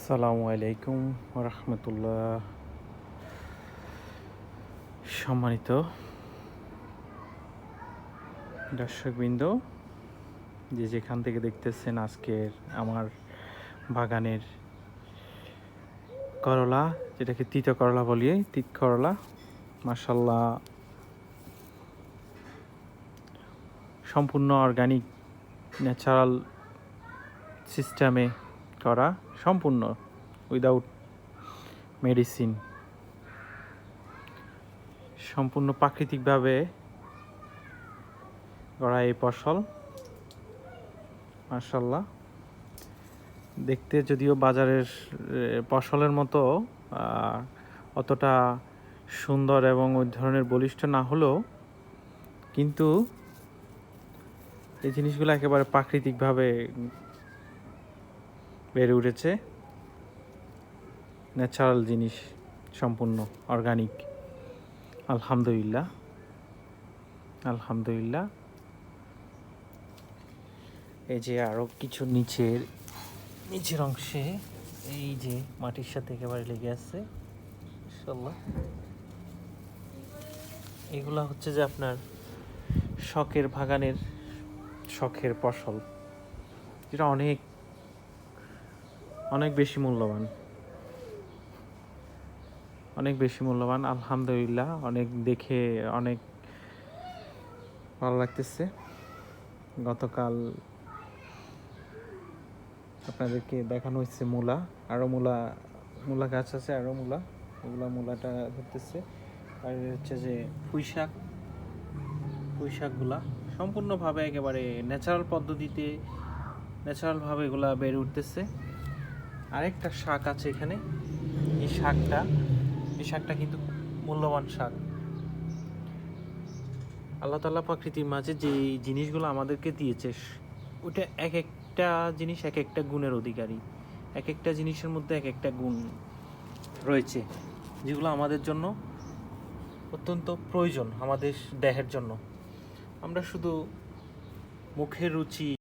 আসসালামু আলাইকুম রহমতুল্লাহ। সম্মানিত দর্শকবৃন্দ, যে যেখান থেকে দেখতেছেন আজকের আমার বাগানের করলা, যেটাকে তিতা করলা বলি, তিত করলা মাশাল্লাহ সম্পূর্ণ অর্গানিক ন্যাচারাল সিস্টেমে করা, সম্পূর্ণ উইদাউট মেডিসিন, সম্পূর্ণ প্রাকৃতিকভাবে করা এই ফসল মাশাল্লাহ। দেখতে যদিও বাজারের ফসলের মতো অতটা সুন্দর এবং ওই ধরনের বলিষ্ঠ না হলেও, কিন্তু এই জিনিসগুলো একেবারে প্রাকৃতিকভাবে বেড়ে উঠেছে, ন্যাচারাল জিনিস, সম্পূর্ণ অর্গানিক। আলহামদুলিল্লাহ আলহামদুলিল্লাহ। এই যে আরও কিছু নিচের অংশে এই যে মাটির সাথে একেবারে লেগে আছে ইনশাল্লাহ। এগুলা হচ্ছে যে আপনার শখের বাগানের শখের ফসল, যেটা অনেক অনেক বেশি মূল্যবান, অনেক বেশি মূল্যবান। আলহামদুলিল্লাহ, অনেক দেখে অনেক ভালো লাগতেছে। গতকাল আপনাদেরকে দেখানো হচ্ছে মূলা, আরও মূলা গাছ আছে, আরও মূলাটা ধরতেছে। আর হচ্ছে যে পুঁই শাকগুলা সম্পূর্ণভাবে একেবারে ন্যাচারাল পদ্ধতিতে, ন্যাচারালভাবে এগুলা বেড়ে উঠতেছে। আরেকটা শাক আছে এখানে, এই শাকটা কিন্তু মূল্যবান শাক। আল্লাহ তাআলা প্রকৃতির মাঝে যে জিনিসগুলো আমাদেরকে দিয়েছে, ওটা এক একটা জিনিস এক একটা গুণের অধিকারী। এক একটা জিনিসের মধ্যে এক একটা গুণ রয়েছে, যেগুলো আমাদের জন্য অত্যন্ত প্রয়োজন, আমাদের দেহের জন্য। আমরা শুধু মুখের রুচি